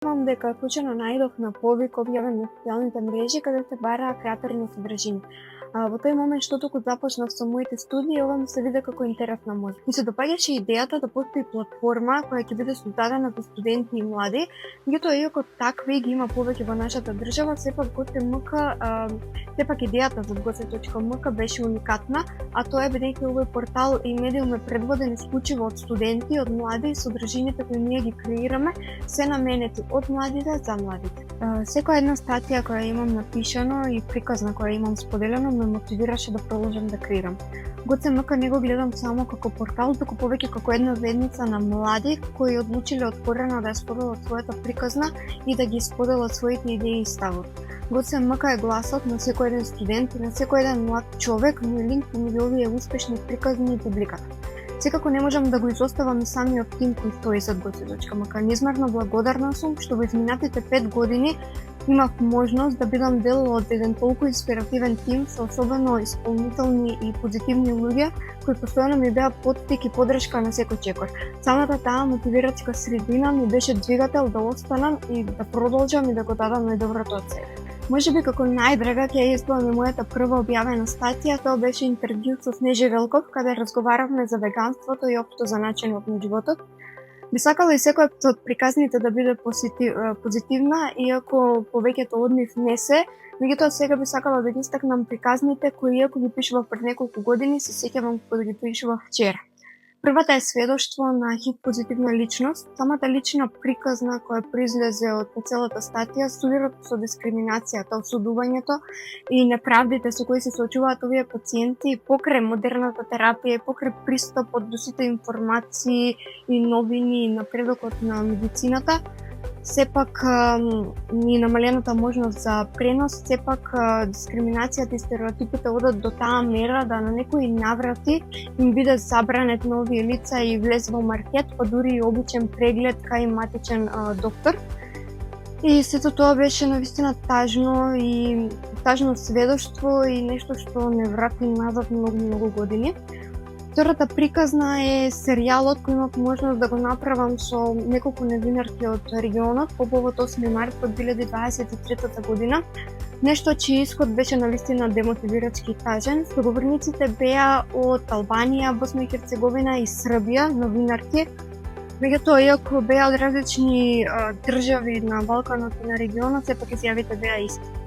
Сметам дека случајно најдов на повик објавен на социјалните мрежи каде се бараа креатори на содржина. Во тој момент што току започнав со моите студии, ова ми се виде како интересна можност. Ми се допаѓаше идејата да постои платформа која ќе биде создадена за студенти и млади, меѓутоа иако такви ги има повеќе во нашата држава, сепак идејата за goce.mk беше уникатна, а тоа е бидејќи овој портал и медиум е предводен исклучиво од студенти, од млади и содржините кои ние ги креираме се наменети од младите за младите. Секоја една статија која имам напишано и приказна која имам споделено ме мотивираше да продолжам да креирам. goce.mk не го гледам само како портал, туку повеќе како една заедница на млади кои одлучиле отворено да ја споделат својата приказна и да ги споделат своите идеи и ставови. goce.mk е гласот на секој еден студент и на секој еден млад човек, но линк помеѓу овие успешни приказни и публиката. Секако не можам да го изоставам и самиот тим кој стои зад goce.mk. Неизмерно благодарна сум што во изминатите 5 години имав можност да бидам дел од еден толку инспиративен тим со особено исполнителни и позитивни луѓе кои постојано ми беа поттик и поддршка на секој чекор. Самата таа мотивирачка средина ми беше двигател да останам и да продолжам и да го дадам најдоброто од себе. Можеби како најдрага ќе избавам мојата прва објавена статија, тоа беше интервју со Снежи Велков, каде разговаравме за веганството и општо за начинот на животот. Би сакала и секоја од приказните да биде позитивна, иако повеќето од нив не се, меѓутоа сега би сакала да ги истакнам приказните кои иако ги пишував пред неколку години, се сеќавам кога ги пишував вчера. Првата е сведоштво на хип позитивна личност. Самата лична приказна која произлезе од целата статија студира со дискриминацијата, осудувањето и неправдите со кои се соочуваат овие пациенти покрај модерната терапија, покрај пристапот до сите информации и новини и напредокот на медицината. Сепак ни намалената можност за пренос, сепак дискриминацијата и стереотипите одат до таа мера да на некои наврати им биде забранет на овие лица и влез во маркет, па дури и обичен преглед кај матичен доктор. И сето тоа беше навистина тажно сведоштво и нешто што не врати назад многу години. Втората приказна е серијалот кој имав можност да го направам со неколку новинарки од регионот по повод 8 март од 2023 година. Нешто чиј исход беше навистина демотивирачки и тажен. Соговорниците беа од Албанија, Босна и Херцеговина и Србија, новинарки. Меѓутоа, иако беа од различни држави на Балканот и на регионот, сепак изјавите беа исти.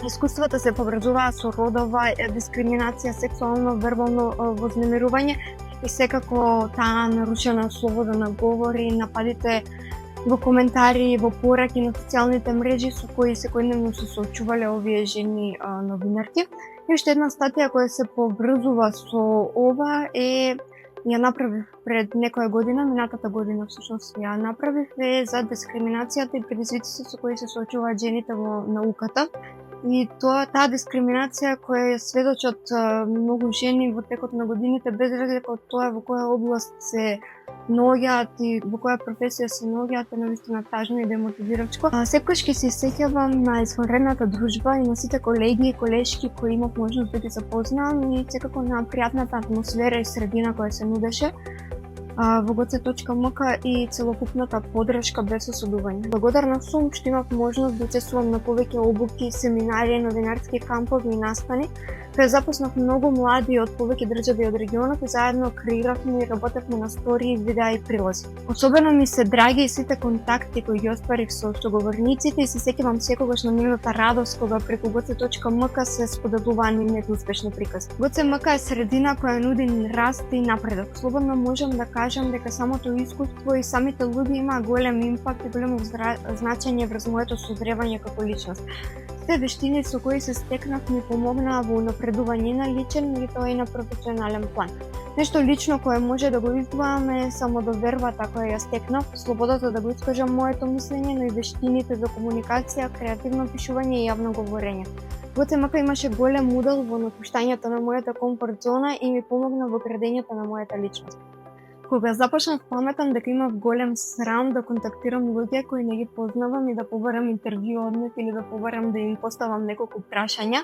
Искуствата се поврзуваа со родова дискриминација, сексуално, вербално вознемирување и секако таа нарушена слобода на говор и нападите во коментари, во пораки на социјалните мрежи со кои секојдневно се соочувале овие жени новинарки. И уште една статија која се поврзува со ова ја направив пред некоја година, минатата година всушност ја направив, за дискриминацијата и предизвиците со кои се соочуваат жените во науката. И таа дискриминација која ја сведочат многу жени во текот на годините, без разлика од тоа во која област се наоѓаат и во која професија се наоѓаат, е навистина тажно и демотивирачко. Секогаш ќе се сеќавам на извонредната дружба и на сите колеги и колешки кои имав можност да ги запознам и секако на пријатната атмосфера и средина која се нудеше во goce.mk и целокупната поддршка без осудување. Благодарна сум што имав можност да учествувам на повеќе обуки, семинари, новинарски кампови и настани, каде запознав многу млади од повеќе држави од регионот и заедно креиравме и работевме на стории, видеа и прилози. Особено ми се драги и сите контакти кои ги остварив со соговорниците и се сеќавам секогаш на нивната радост кога преку goce.mk се споделуваа нивните успешни приказни. goce.mk е средина која нуди раст и напредок. Слободно можам да кажам дека самото искуство и самите луѓе имаа голем импакт и големо значење врз моето созревање како личност. Сите вештини со кои се стекнав ми помогнаа во напредување на личен, меѓутоа и на професионален план. Нешто лично кое може да го издвојам е самодовербата која ја стекнав, слободата да го искажам моето мислење, но и вештините за комуникација, креативно пишување и јавно говорење. goce.mk имаше голем удел во напуштањето на мојата комфорт зона и ми помогна во градењето на мојата личност. Кога започнав паметам дека имав голем срам да контактирам луѓе кои не ги познавам и да побарам интервју од нив или да побарам да им поставам неколку прашања,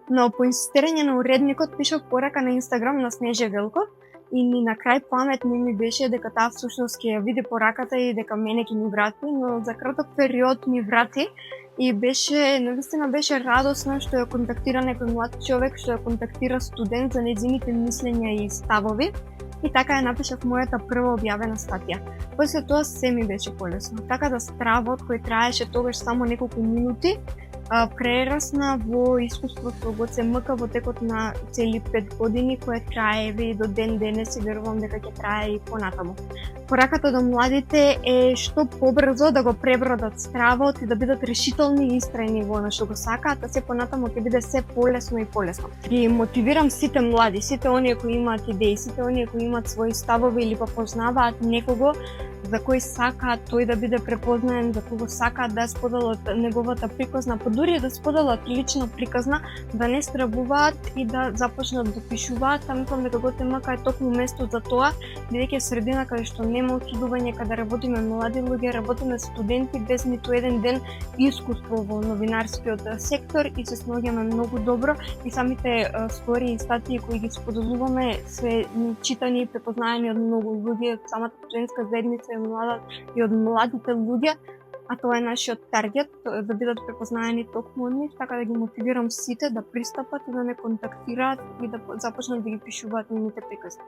но по инсистирање на уредникот пишав порака на Инстаграм на Снежи Велков и ни на крај памет не ми беше дека таа всушност ќе ја види пораката и дека мене ќе ми врати, но за краток период ми врати и навистина беше радосно што ја контактира некој млад човек, што ја контактира студент за нејзините мислења и ставови. И така ја напишав мојата прва објавена статија. После тоа се ми беше полесно. Така да стравот кој траеше тогаш само неколку минути, прерасна во искуство со ГЦМК во текот на цели 5 години, кое трае и до ден денес и верувам дека ќе трае и понатаму. Пораката до младите е што побрзо да го пребродат стравот и да бидат решителни и истрајни во она што го сакаат, а се понатаму ќе биде се полесно и полесно. Ги мотивирам сите млади, сите оние кои имаат идеи, сите оние кои имаат своји ставови или па познаваат некого за кој сакаат тој да биде препознаен, за кого сакаат да споделат неговата приказна, па дури да споделат лична приказна, да не стравуваат и да започнат да пишуваат. Та мислам дека ГЦМК е токму место за тоа, бидејќи средина каде што нема осудување, каде работиме млади луѓе, работиме студенти без ниту еден ден искуство во новинарскиот сектор и се снаоѓаме многу добро и самите стори и статии кои ги споделуваме се читани и препознаени од многу луѓе, од самата студентска заедница и од младите луѓе, а тоа е нашиот таргет, да бидат препознаени токму од нив, така да ги мотивирам сите да пристапат и да ме контактираат и да започнат да ги пишуваат нивните приказни.